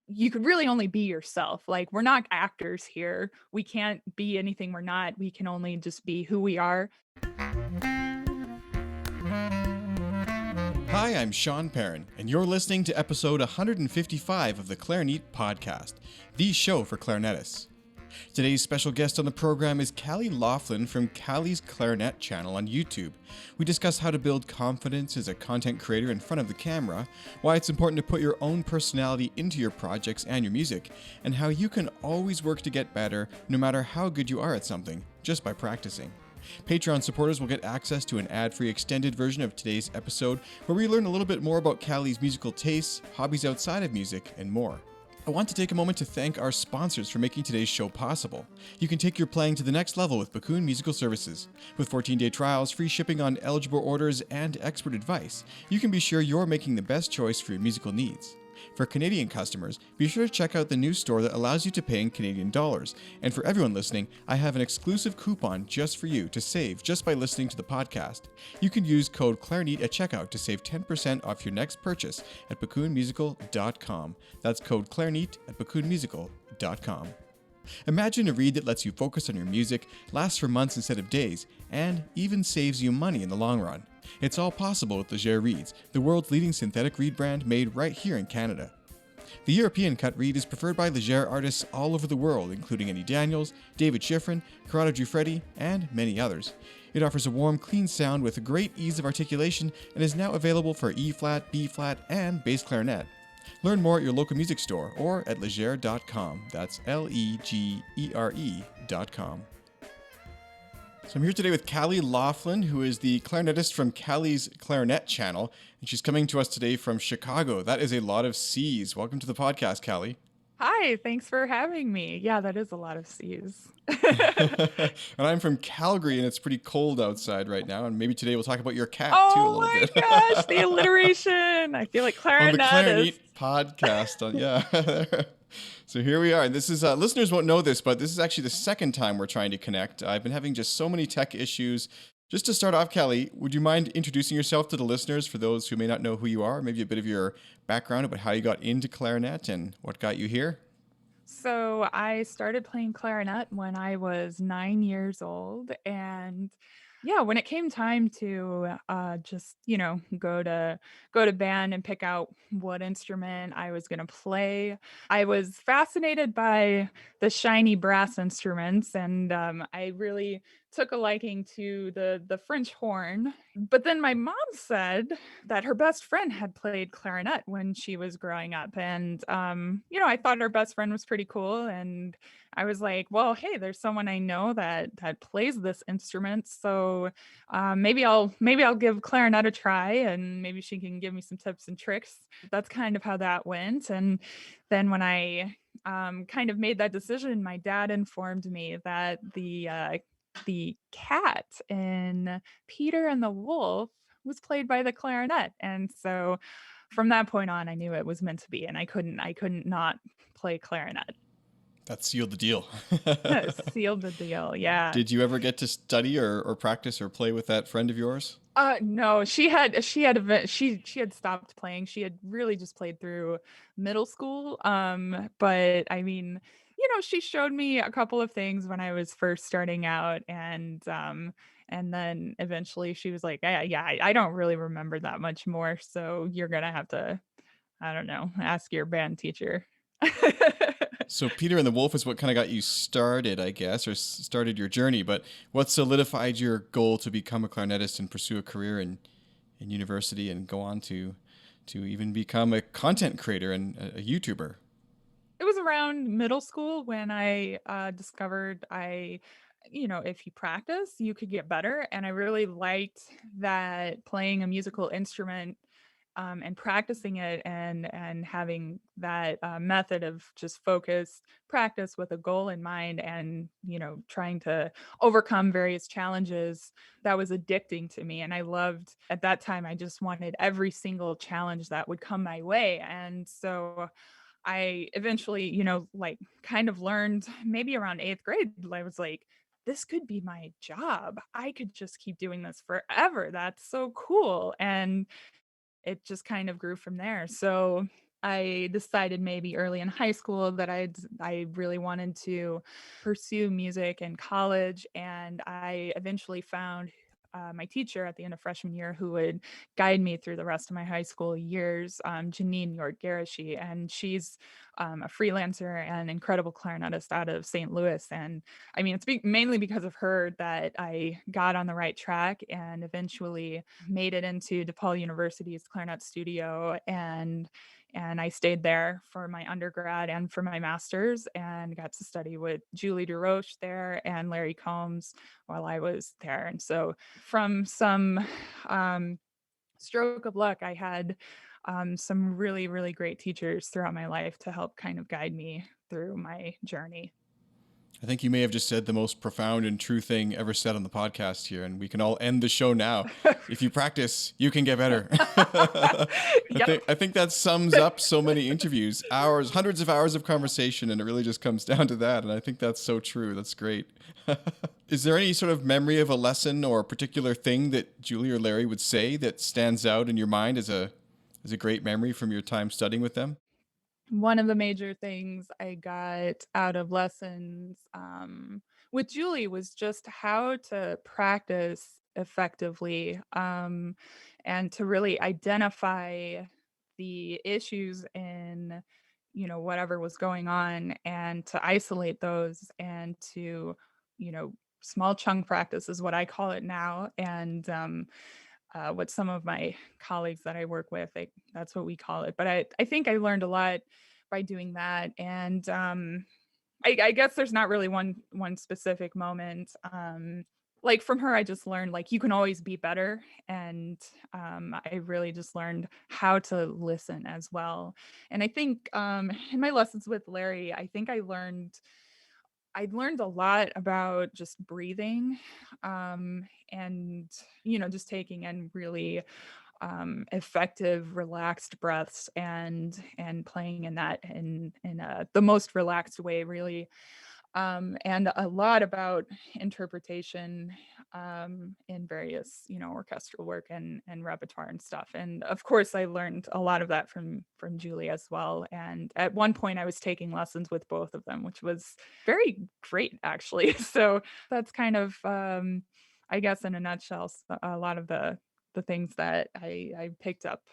you could really only be yourself. Like, we're not actors here. We can't be anything we're not. We can only just be who we are. Hi, I'm Sean Perrin, and you're listening to episode 155 of the Clarinet podcast, the show for clarinetists. Today's special guest on the program is Callie Laughlin from Callie's Clarinet channel on YouTube. We discuss how to build confidence as a content creator in front of the camera, why it's important to put your own personality into your projects and your music, and how you can always work to get better no matter how good you are at something, just by practicing. Patreon supporters will get access to an ad-free extended version of today's episode where we learn a little bit more about Callie's musical tastes, hobbies outside of music, and more. I want to take a moment to thank our sponsors for making today's show possible. You can take your playing to the next level with Bakun Musical Services. With 14-day trials, free shipping on eligible orders, and expert advice, you can be sure you're making the best choice for your musical needs. For Canadian customers, be sure to check out the new store that allows you to pay in Canadian dollars. And for everyone listening, I have an exclusive coupon just for you to save just by listening to the podcast. You can use code Clarinet at checkout to save 10% off your next purchase at bakunmusical.com. That's code Clarinet at bakunmusical.com. Imagine a reed that lets you focus on your music, lasts for months instead of days, and even saves you money in the long run. It's all possible with Leger Reeds, the world's leading synthetic reed brand made right here in Canada. The European cut reed is preferred by Leger artists all over the world, including Eddie Daniels, David Schifrin, Corrado Giuffretti, and many others. It offers a warm, clean sound with a great ease of articulation and is now available for E-flat, B-flat, and bass clarinet. Learn more at your local music store or at legere.com. That's Legere.com. So I'm here today with Callie Laughlin, who is the clarinetist from Callie's Clarinet channel, and she's coming to us today from Chicago. That is a lot of C's. Welcome to the podcast, Callie. Hi, thanks for having me. Yeah, that is a lot of C's. And I'm from Calgary, and it's pretty cold outside right now. And maybe today we'll talk about your cat too a Oh little my bit. gosh, the alliteration. I feel like On the clarinetist. Clarinet podcast. Yeah. So here we are. And this is, listeners won't know this, but this is actually the second time we're trying to connect. I've been having just so many tech issues. Just to start off, Callie, would you mind introducing yourself to the listeners for those who may not know who you are? Maybe a bit of your background about how you got into clarinet and what got you here? So I started playing clarinet when I was 9 years old. And yeah, when it came time to just, go to band and pick out what instrument I was going to play, I was fascinated by the shiny brass instruments. And I really took a liking to the French horn. But then my mom said that her best friend had played clarinet when she was growing up. And, I thought her best friend was pretty cool. And I was like, well, hey, there's someone I know that plays this instrument. So maybe I'll give clarinet a try and maybe she can give me some tips and tricks. That's kind of how that went. And then when I kind of made that decision, my dad informed me that the cat in Peter and the Wolf was played by the clarinet. And so from that point on, I knew it was meant to be, and I couldn't not play clarinet. That sealed the deal. Sealed the deal. Yeah. Did you ever get to study or practice or play with that friend of yours? No, she had stopped playing. She had really just played through middle school. But I mean, she showed me a couple of things when I was first starting out, and then eventually she was like, yeah, I don't really remember that much more, so you're gonna have to, I don't know, ask your band teacher. So Peter and the Wolf is what kind of got you started, I guess, or started your journey. But what solidified your goal to become a clarinetist and pursue a career in university and go on to even become a content creator and a YouTuber? It was around middle school when I discovered if you practice, you could get better. And I really liked that playing a musical instrument and practicing it and having that method of just focused practice with a goal in mind and trying to overcome various challenges, that was addicting to me. And I loved, at that time, I just wanted every single challenge that would come my way. And so I eventually, like, kind of learned, maybe around 8th grade, I was like, this could be my job. I could just keep doing this forever. That's so cool. And it just kind of grew from there. So, I decided maybe early in high school that I really wanted to pursue music in college, and I eventually found my teacher at the end of freshman year who would guide me through the rest of my high school years, Janine York Garashi, and she's a freelancer and incredible clarinetist out of St. Louis. And I mean, it's mainly because of her that I got on the right track and eventually made it into DePaul University's clarinet studio, and I stayed there for my undergrad and for my master's and got to study with Julie DeRoche there and Larry Combs while I was there. And so from some um, stroke of luck, I had some really, really great teachers throughout my life to help kind of guide me through my journey. I think you may have just said the most profound and true thing ever said on the podcast here, and we can all end the show now. If you practice, you can get better. Yep. I think that sums up so many interviews, hours, hundreds of hours of conversation, and it really just comes down to that. And I think that's so true. That's great. Is there any sort of memory of a lesson or a particular thing that Julie or Larry would say that stands out in your mind as a great memory from your time studying with them? One of the major things I got out of lessons with Julie was just how to practice effectively, and to really identify the issues in, whatever was going on, and to isolate those, and to, small chunk practice is what I call it now. And what some of my colleagues that I work with, that's what we call it. But I think I learned a lot by doing that. And I guess there's not really one specific moment. Like from her, I just learned like you can always be better, and I really just learned how to listen as well. And I think in my lessons with Larry, I think I learned a lot about just breathing, and just taking in really effective relaxed breaths, and playing in that in the most relaxed way, really. And a lot about interpretation in various, orchestral work and repertoire and stuff. And of course, I learned a lot of that from Julie as well. And at one point, I was taking lessons with both of them, which was very great, actually. So that's kind of, I guess, in a nutshell, a lot of the things that I picked up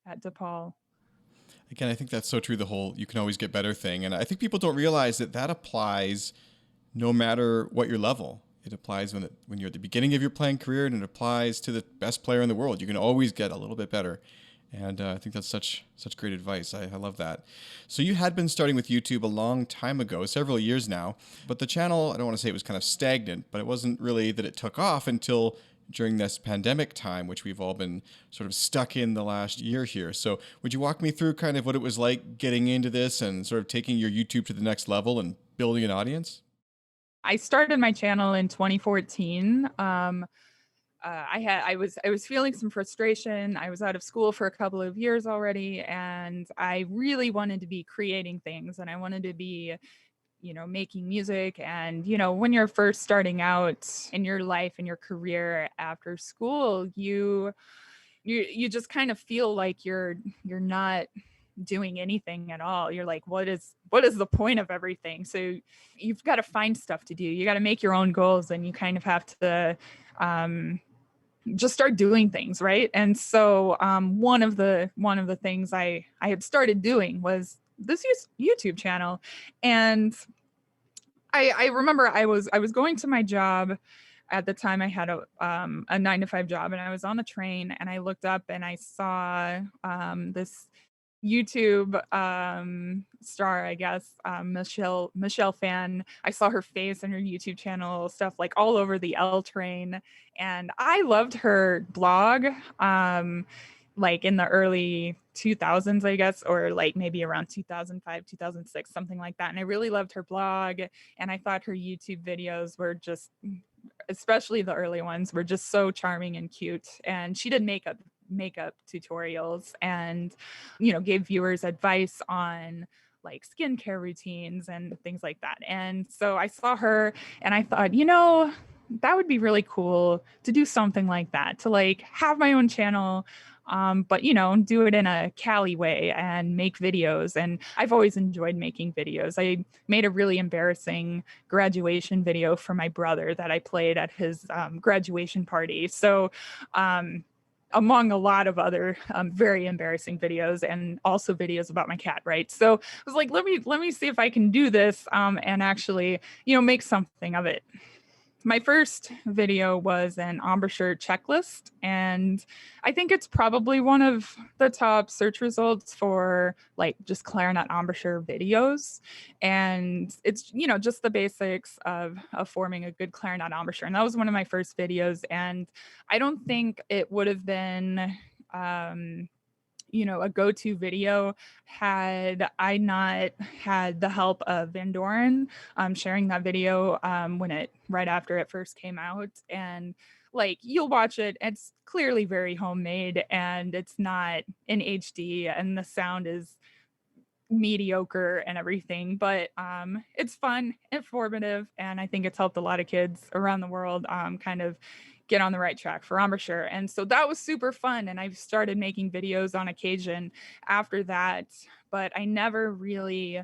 at DePaul. Again, I think that's so true. The whole "you can always get better" thing, and I think people don't realize that that applies no matter what your level. It applies when you're at the beginning of your playing career, and it applies to the best player in the world. You can always get a little bit better, and I think that's such great advice. I love that. So you had been starting with YouTube a long time ago, several years now, but the channel, I don't want to say it was kind of stagnant, but it wasn't really that it took off until during this pandemic time, which we've all been sort of stuck in the last year here. So would you walk me through kind of what it was like getting into this and sort of taking your YouTube to the next level and building an audience? I started my channel in 2014. I was feeling some frustration. I was out of school for a couple of years already, and I really wanted to be creating things, and I wanted to be, making music. And when you're first starting out in your life and your career after school, you just kind of feel like you're not doing anything at all. You're like, what is the point of everything? So you've got to find stuff to do. You got to make your own goals, and you kind of have to um, just start doing things, right? And so one of the things I had started doing was this YouTube channel. And I remember I was going to my job. At the time, I had a 9 to 5 job, and I was on the train, and I looked up and I saw this YouTube star, I guess, Michelle Fan. I saw her face and her YouTube channel stuff like all over the L train, and I loved her blog. Like in the early 2000s, I guess, or like maybe around 2005, 2006, something like that. And I really loved her blog, and I thought her YouTube videos were just, especially the early ones, were just so charming and cute. And she did makeup tutorials, and gave viewers advice on like skincare routines and things like that. And so I saw her, and I thought, that would be really cool to do something like that, to like have my own channel, but do it in a Cali way and make videos. And I've always enjoyed making videos. I made a really embarrassing graduation video for my brother that I played at his graduation party. So, among a lot of other very embarrassing videos, and also videos about my cat, right? So I was like, let me see if I can do this and actually, make something of it. My first video was an embouchure checklist, and I think it's probably one of the top search results for like just clarinet embouchure videos. And it's, just the basics of forming a good clarinet embouchure. And that was one of my first videos. And I don't think it would have been um a go-to video had I not had the help of Van Doren sharing that video when it right after it first came out. And like you'll watch it, it's clearly very homemade and it's not in HD and the sound is mediocre and everything, but it's fun, informative, and I think it's helped a lot of kids around the world kind of get on the right track for embouchure. And so that was super fun, and I've started making videos on occasion after that, but I never really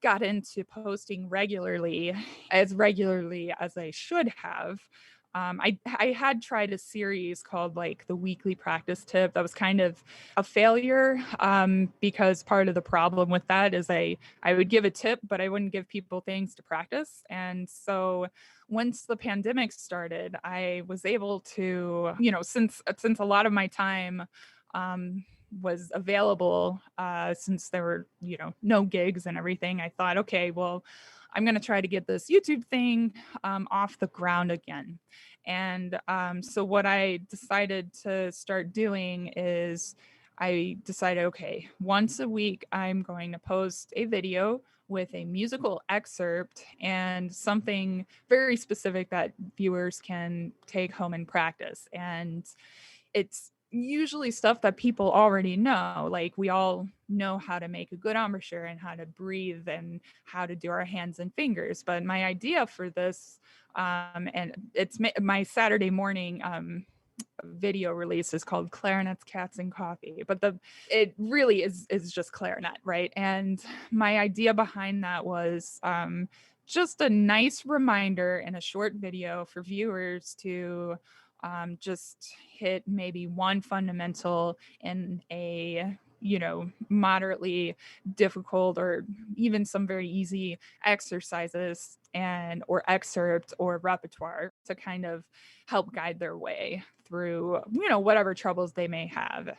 got into posting regularly as I should have. I had tried a series called like the weekly practice tip. That was kind of a failure because part of the problem with that is I would give a tip, but I wouldn't give people things to practice. And so once the pandemic started, I was able to, since a lot of my time was available since there were no gigs and everything, I thought, okay, well, I'm going to try to get this YouTube thing off the ground again. And so what I decided to start doing is I decided, okay, once a week I'm going to post a video with a musical excerpt and something very specific that viewers can take home and practice. And it's usually stuff that people already know. Like we all know how to make a good embouchure and how to breathe and how to do our hands and fingers. But my idea for this, and it's my Saturday morning video release is called Clarinets, Cats, and Coffee. But it really is just clarinet, right? And my idea behind that was just a nice reminder in a short video for viewers to just hit maybe one fundamental in a moderately difficult or even some very easy exercises and or excerpt or repertoire to kind of help guide their way through whatever troubles they may have.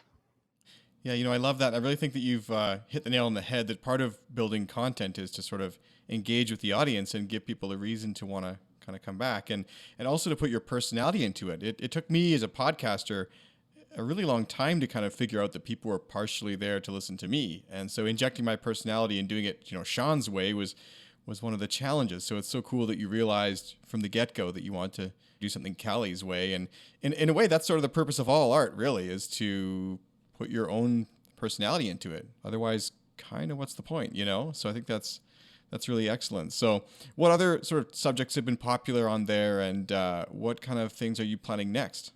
Yeah, I love that. I really think that you've hit the nail on the head that part of building content is to sort of engage with the audience and give people a reason to want to kind of come back and also to put your personality into it. It took me as a podcaster a really long time to kind of figure out that people were partially there to listen to me. And so injecting my personality and doing it, Sean's way was one of the challenges. So it's so cool that you realized from the get-go that you want to do something Callie's way. And in a way, that's sort of the purpose of all art, really, is to put your own personality into it. Otherwise, kind of what's the point, So I think that's really excellent. So what other sort of subjects have been popular on there, and what kind of things are you planning next?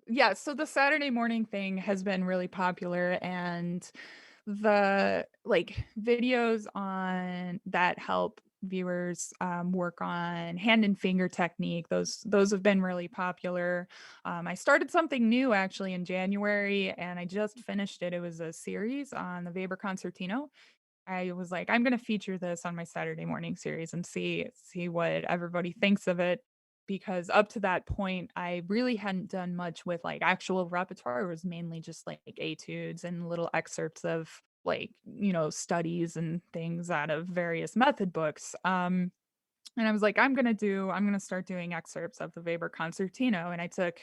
Yeah, so the Saturday morning thing has been really popular, and the like videos on that help viewers work on hand and finger technique, those have been really popular. I started something new actually in January, and I just finished it. It was a series on the Weber concertino. I was like, I'm gonna feature this on my Saturday morning series and see what everybody thinks of it. Because up to that point, I really hadn't done much with like actual repertoire. It was mainly just like etudes and little excerpts of like, studies and things out of various method books. And I was like, I'm gonna start doing excerpts of the Weber concertino. And I took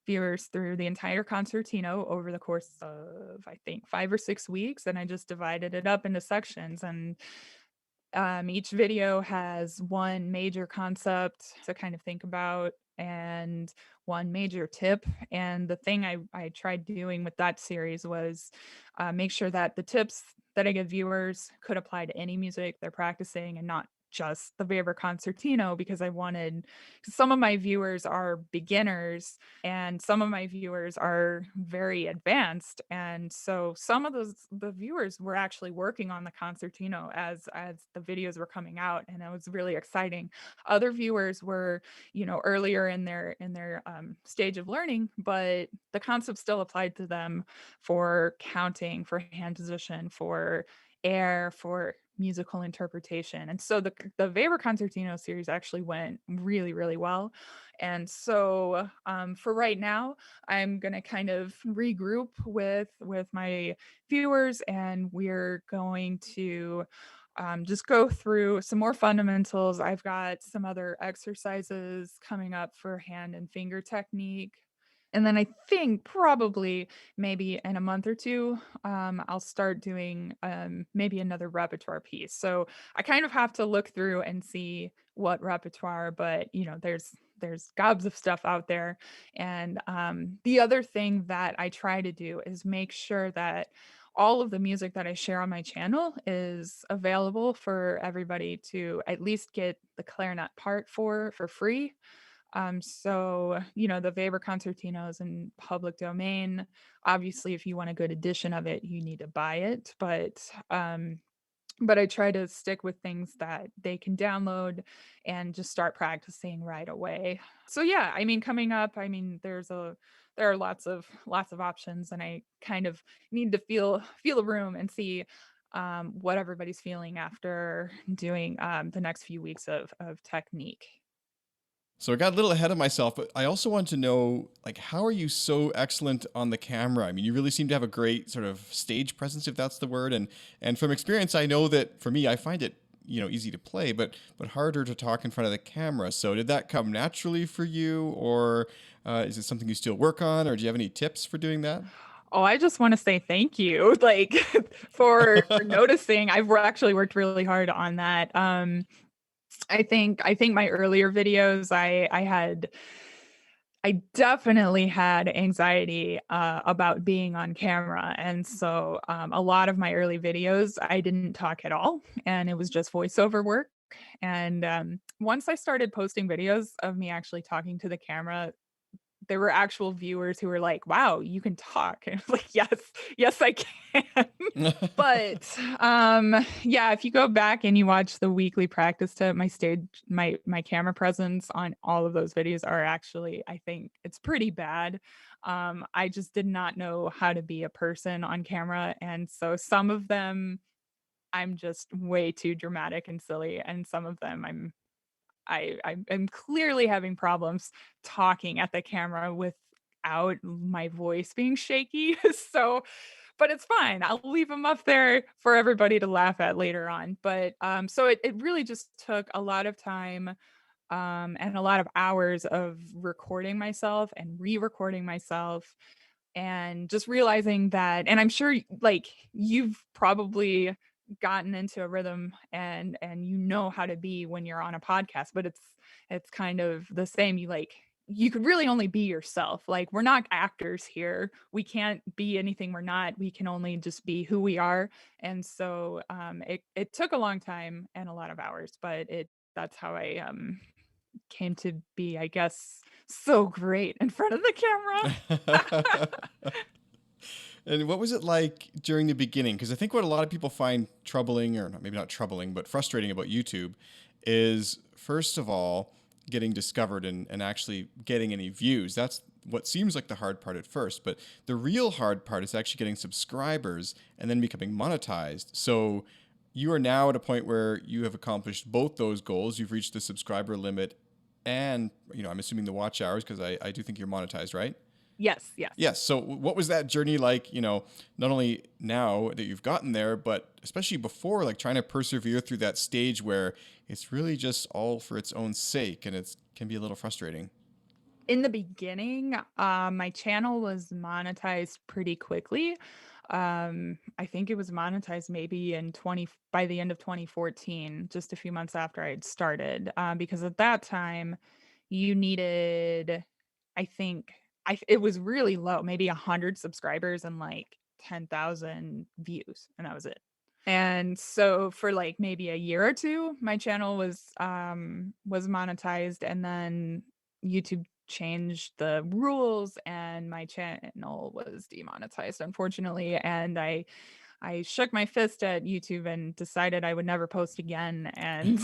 viewers through the entire concertino over the course of I think 5 or 6 weeks, and I just divided it up into sections. And each video has one major concept to kind of think about and one major tip. And the thing I tried doing with that series was make sure that the tips that I give viewers could apply to any music they're practicing and not just the Weber concertino because I wanted some of my viewers are beginners and some of my viewers are very advanced, and so some of the viewers were actually working on the concertino as the videos were coming out, and it was really exciting. Other viewers were, earlier in their stage of learning, but the concept still applied to them for counting, for hand position, for air, for musical interpretation. And so the Weber Concertino series actually went really, really well. And so for right now, I'm gonna kind of regroup with my viewers, and we're going to just go through some more fundamentals. I've got some other exercises coming up for hand and finger technique. And then I think probably maybe in a month or two, I'll start doing maybe another repertoire piece. So I kind of have to look through and see what repertoire, but there's gobs of stuff out there. And the other thing that I try to do is make sure that all of the music that I share on my channel is available for everybody to at least get the clarinet part for free. The Weber concertino is in public domain. Obviously, if you want a good edition of it, you need to buy it, but I try to stick with things that they can download and just start practicing right away. So yeah, I mean, coming up, I mean, there are lots of options, and I kind of need to feel the room and see what everybody's feeling after doing the next few weeks of technique. So I got a little ahead of myself, but I also want to know, like, how are you so excellent on the camera? I mean, you really seem to have a great sort of stage presence, if that's the word. And from experience, I know that for me, I find it, easy to play, but harder to talk in front of the camera. So did that come naturally for you, or is it something you still work on, or do you have any tips for doing that? Oh, I just wanna say thank you, like, for noticing. I've actually worked really hard on that. I think my earlier videos, I definitely had anxiety, about being on camera, and so, a lot of my early videos, I didn't talk at all, and it was just voiceover work, and, once I started posting videos of me actually talking to the camera, there were actual viewers who were like, "Wow, you can talk." And I was like, "Yes, yes, I can." But, yeah, if you go back and you watch the weekly practice tip, my camera presence on all of those videos are actually, I think it's pretty bad. I just did not know how to be a person on camera, and so some of them, I'm just way too dramatic and silly, and some of them I'm clearly having problems talking at the camera without my voice being shaky. So but it's fine. I'll leave them up there for everybody to laugh at later on. But, so it really just took a lot of time, and a lot of hours of recording myself and re-recording myself and just realizing that, and I'm sure like you've probably gotten into a rhythm and you know how to be when you're on a podcast, but it's kind of the same. You could really only be yourself. Like, we're not actors here. We can't be anything we're not. We can only just be who we are. And so it took a long time and a lot of hours, but it that's how I came to be, I guess, so great in front of the camera. And what was it like during the beginning? Because I think what a lot of people find troubling, or maybe not troubling, but frustrating about YouTube is, first of all, getting discovered and actually getting any views. That's what seems like the hard part at first. But the real hard part is actually getting subscribers and then becoming monetized. So you are now at a point where you have accomplished both those goals. You've reached the subscriber limit and, I'm assuming the watch hours, because I do think you're monetized, right? Yes, yes. Yes. So what was that journey like, not only now that you've gotten there, but especially before, like trying to persevere through that stage where it's really just all for its own sake and it can be a little frustrating. In the beginning, my channel was monetized pretty quickly. I think it was monetized maybe in 20 by the end of 2014, just a few months after I had started, because at that time you needed, I think, it was really low, maybe 100 subscribers and like 10,000 views, and that was it. And so for like maybe a year or 2, my channel was monetized, and then YouTube changed the rules and my channel was demonetized, unfortunately, and I shook my fist at YouTube and decided I would never post again, and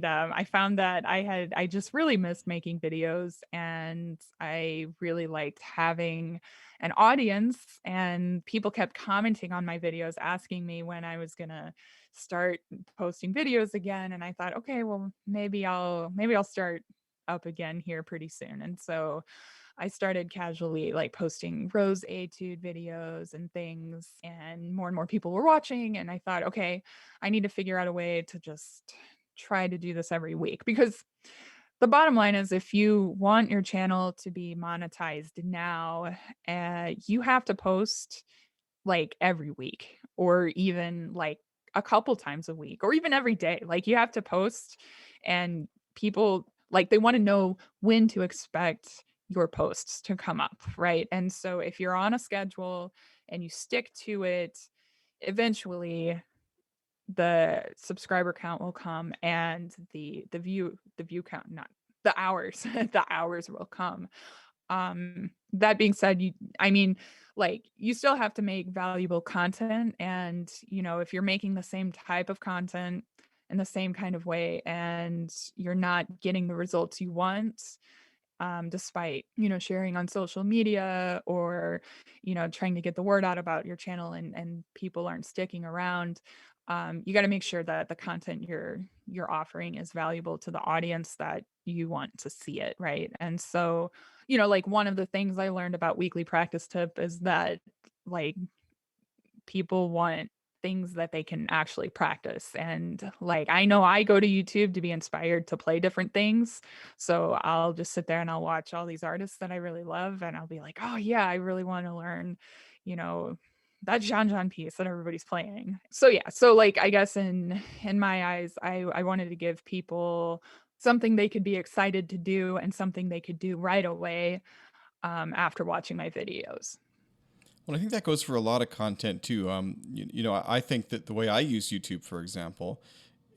I found that I just really missed making videos, and I really liked having an audience, and people kept commenting on my videos, asking me when I was gonna start posting videos again, and I thought, "Okay, well, maybe I'll start up again here pretty soon," and so I started casually, like, posting rose etude videos and things, and more people were watching, and I thought, "Okay, I need to figure out a way to just try to do this every week," because the bottom line is if you want your channel to be monetized now, you have to post like every week or even like a couple times a week or even every day. Like you have to post and people like they want to know when to expect your posts to come up, right? And so if you're on a schedule and you stick to it, eventually the subscriber count will come and the view count, not the hours, the hours will come. That being said, I mean, like, you still have to make valuable content and, if you're making the same type of content in the same kind of way and you're not getting the results you want, despite, sharing on social media or, trying to get the word out about your channel and people aren't sticking around, you got to make sure that the content you're offering is valuable to the audience that you want to see it, right? And so, like one of the things I learned about weekly practice tip is that like people want things that they can actually practice. And like I know I go to YouTube to be inspired to play different things. So I'll just sit there and I'll watch all these artists that I really love and I'll be like, "Oh yeah, I really want to learn, you know, that Jean piece that everybody's playing." So yeah, so like I guess in my eyes, I wanted to give people something they could be excited to do and something they could do right away after watching my videos. Well, I think that goes for a lot of content too. I think that the way I use YouTube, for example,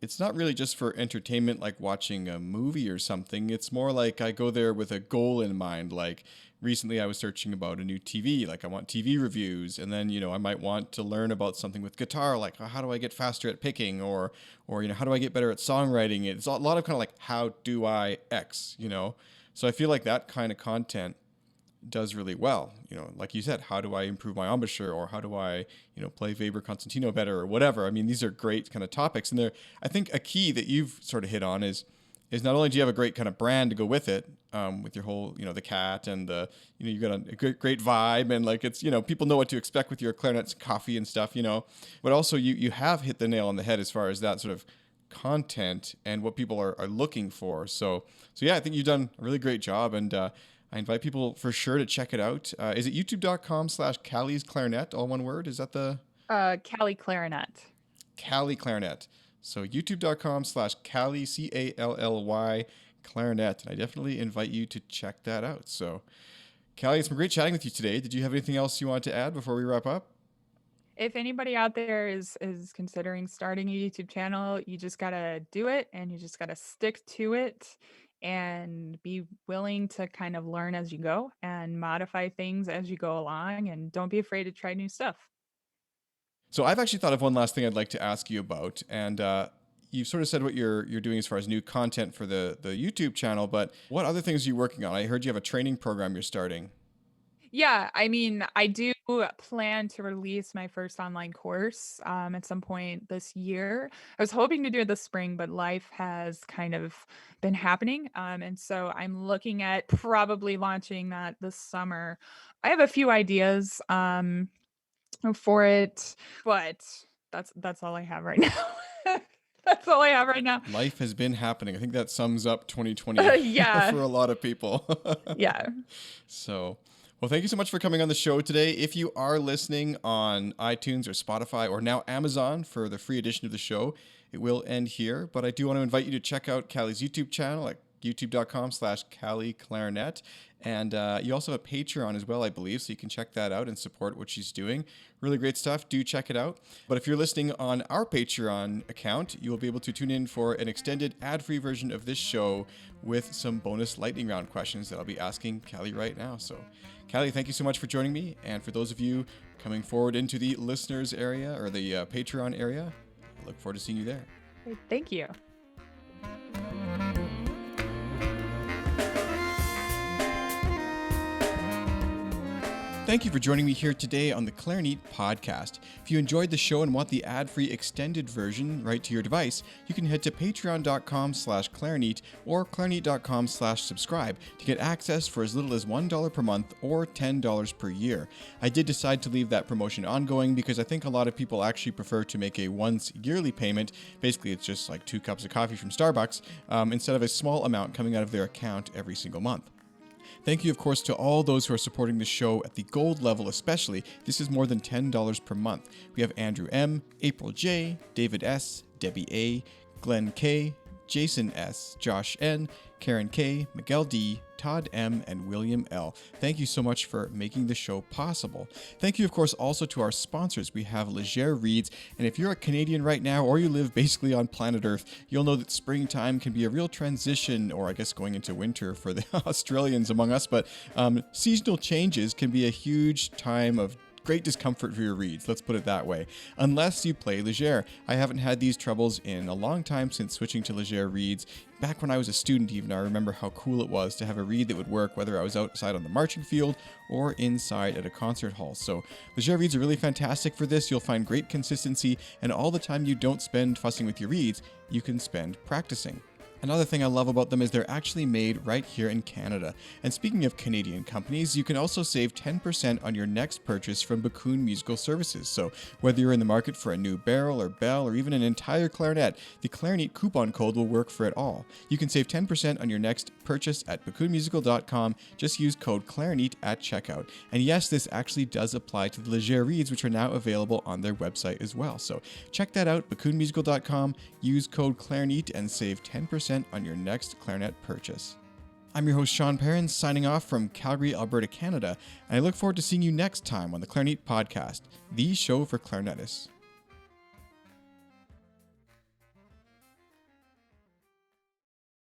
it's not really just for entertainment like watching a movie or something. It's more like I go there with a goal in mind. Like recently I was searching about a new TV, like I want TV reviews, and then, I might want to learn about something with guitar, like how do I get faster at picking or how do I get better at songwriting? It's a lot of kind of like how do I X. So I feel like that kind of content does really well. Like you said, how do I improve my embouchure, or how do I, play Weber Constantino better, or whatever. I mean, these are great kind of topics, and they're. I think a key that you've sort of hit on is not only do you have a great kind of brand to go with it, with your whole, the cat and the, you got a great vibe, and like it's, people know what to expect with your clarinets, coffee and stuff, but also you have hit the nail on the head as far as that sort of content and what people are looking for. So yeah, I think you've done a really great job, and I invite people for sure to check it out. Is it youtube.com/Callie's Clarinet, all one word? Is that the Cali Clarinet. Callie Clarinet? So youtube.com/Callie, Cally, Clarinet. And I definitely invite you to check that out. So, Callie, it's been great chatting with you today. Did you have anything else you want to add before we wrap up? If anybody out there is considering starting a YouTube channel, you just gotta do it and you just gotta stick to it and be willing to kind of learn as you go and modify things as you go along and don't be afraid to try new stuff. So I've actually thought of one last thing I'd like to ask you about, and you've sort of said what you're doing as far as new content for the YouTube channel, but what other things are you working on? I heard you have a training program you're starting. Yeah, I mean, I do plan to release my first online course at some point this year. I was hoping to do it this spring, but life has kind of been happening. And so I'm looking at probably launching that this summer. I have a few ideas for it, but that's all I have right now. That's all I have right now. Life has been happening. I think that sums up 2020 Yeah. for a lot of people. Yeah. So, well, thank you so much for coming on the show today. If you are listening on iTunes or Spotify or now Amazon for the free edition of the show, it will end here. But I do want to invite you to check out Callie's YouTube channel at youtube.com/Callie Clarinet. And you also have a Patreon as well, I believe, so you can check that out and support what she's doing. Really great stuff. Do check it out. But if you're listening on our Patreon account, you will be able to tune in for an extended ad-free version of this show with some bonus lightning round questions that I'll be asking Callie right now. So, Callie, thank you so much for joining me. And for those of you coming forward into the listeners area or the Patreon area, I look forward to seeing you there. Thank you. Thank you for joining me here today on the Clarinet podcast. If you enjoyed the show and want the ad-free extended version right to your device, you can head to patreon.com/clarinet or clarinet.com/subscribe to get access for as little as $1 per month or $10 per year. I did decide to leave that promotion ongoing because I think a lot of people actually prefer to make a once yearly payment. Basically, it's just like 2 cups of coffee from Starbucks instead of a small amount coming out of their account every single month. Thank you, of course, to all those who are supporting the show at the gold level especially. This is more than $10 per month. We have Andrew M., April J., David S., Debbie A., Glenn K., Jason S., Josh N., Karen K., Miguel D., Todd M., and William L. Thank you so much for making the show possible. Thank you, of course, also to our sponsors. We have Leger Reeds, and if you're a Canadian right now or you live basically on planet Earth, you'll know that springtime can be a real transition, or I guess going into winter for the Australians among us, but seasonal changes can be a huge time of great discomfort for your reeds, let's put it that way, unless you play Leger. I haven't had these troubles in a long time since switching to Leger reeds. Back when I was a student even, I remember how cool it was to have a reed that would work whether I was outside on the marching field or inside at a concert hall. So Leger reeds are really fantastic for this. You'll find great consistency, and all the time you don't spend fussing with your reeds, you can spend practicing. Another thing I love about them is they're actually made right here in Canada. And speaking of Canadian companies, you can also save 10% on your next purchase from Bakun Musical Services. So whether you're in the market for a new barrel or bell or even an entire clarinet, the Clarinet coupon code will work for it all. You can save 10% on your next purchase at bakunmusical.com. Just use code Clarinet at checkout. And yes, this actually does apply to the Leger reeds, which are now available on their website as well. So check that out, bakunmusical.com. Use code Clarinet and save 10% on your next clarinet purchase. I'm your host, Sean Perrin, signing off from Calgary, Alberta, Canada, and I look forward to seeing you next time on the Clarinet Podcast, the show for clarinetists.